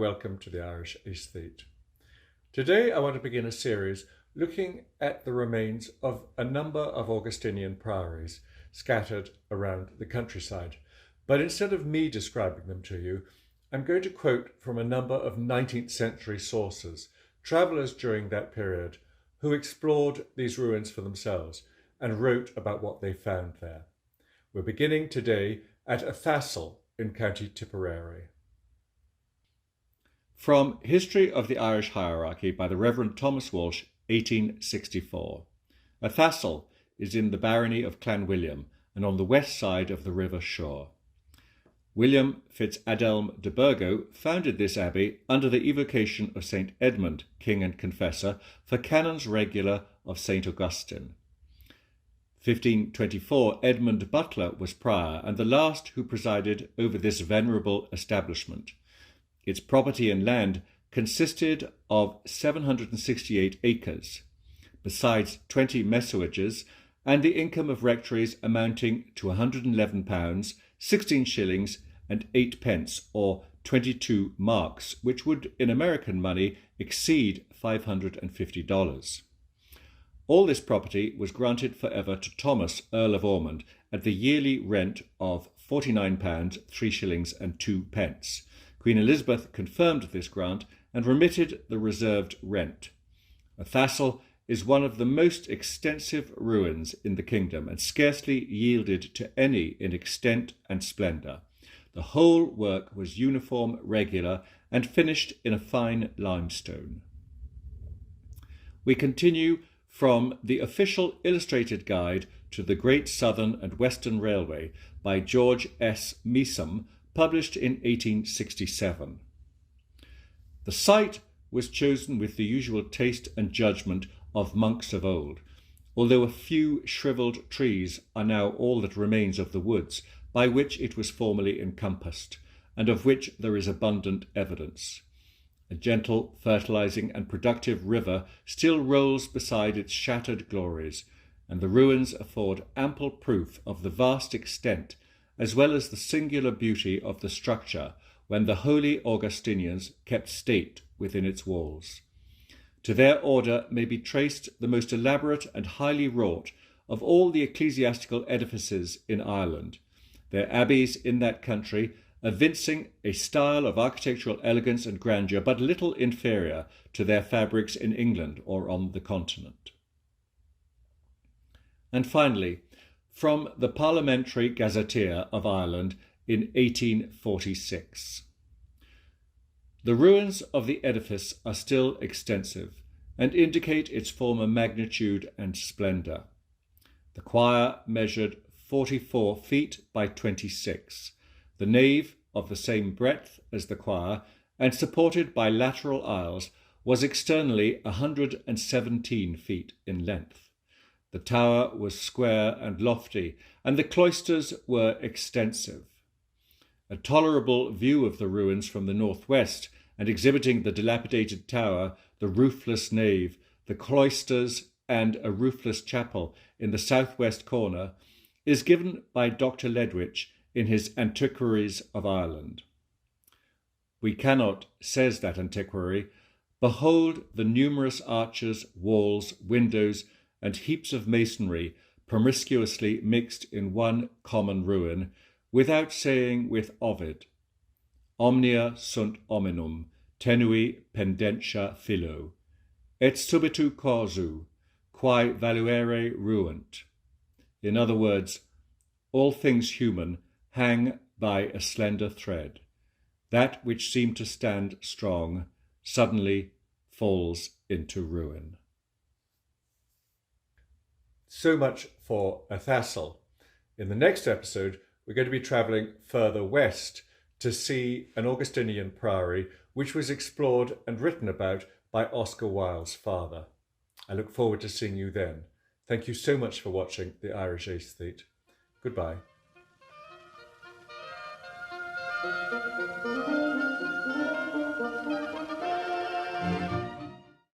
welcome to the Irish Aesthete. Today I want to begin a series looking at the remains of a number of Augustinian priories scattered around the countryside. But instead of me describing them to you, I'm going to quote from a number of 19th century sources, travellers during that period, who explored these ruins for themselves and wrote about what they found there. We're beginning today at Athassel in County Tipperary. From History of the Irish Hierarchy by the Reverend Thomas Walsh, 1864. Athassel is in the barony of Clanwilliam and on the west side of the river Shore. William Fitzadelm de Burgo founded this abbey under the evocation of St. Edmund, king and confessor, for canons regular of St. Augustine. 1524, Edmund Butler was prior and the last who presided over this venerable establishment. Its property and land consisted of 768 acres, besides 20 messuages, and the income of rectories amounting to £111, 16 shillings and 8 pence, or 22 marks, which would in American money exceed $550. All this property was granted forever to Thomas, Earl of Ormond, at the yearly rent of £49, 3 shillings and 2 pence. Queen Elizabeth confirmed this grant and remitted the reserved rent. Athassel is one of the most extensive ruins in the kingdom and scarcely yielded to any in extent and splendour. The whole work was uniform, regular, and finished in a fine limestone. We continue from the official illustrated guide to the Great Southern and Western Railway by George S. Measham, published in 1867. The site was chosen with the usual taste and judgment of monks of old, although a few shrivelled trees are now all that remains of the woods by which it was formerly encompassed, and of which there is abundant evidence. A gentle, fertilizing and productive river still rolls beside its shattered glories, and the ruins afford ample proof of the vast extent as well as the singular beauty of the structure when the holy Augustinians kept state within its walls. To their order may be traced the most elaborate and highly wrought of all the ecclesiastical edifices in Ireland, their abbeys in that country evincing a style of architectural elegance and grandeur but little inferior to their fabrics in England or on the continent. And finally, from the Parliamentary Gazetteer of Ireland in 1846. The ruins of the edifice are still extensive and indicate its former magnitude and splendour. The choir measured 44 feet by 26, the nave of the same breadth as the choir and supported by lateral aisles was externally 117 feet in length. The tower was square and lofty, and the cloisters were extensive. A tolerable view of the ruins from the northwest, and exhibiting the dilapidated tower, the roofless nave, the cloisters, and a roofless chapel in the southwest corner, is given by Dr. Ledwich in his Antiquaries of Ireland. We cannot, says that antiquary, behold the numerous arches, walls, windows, and heaps of masonry promiscuously mixed in one common ruin, without saying with Ovid, omnia sunt hominum, tenui pendentia filo, et subitu causu, quae valuere ruant. In other words, all things human hang by a slender thread. That which seemed to stand strong suddenly falls into ruin. So much for Athassel. In the next episode, we're going to be travelling further west to see an Augustinian priory which was explored and written about by Oscar Wilde's father. I look forward to seeing you then. Thank you so much for watching The Irish Aesthete. Goodbye.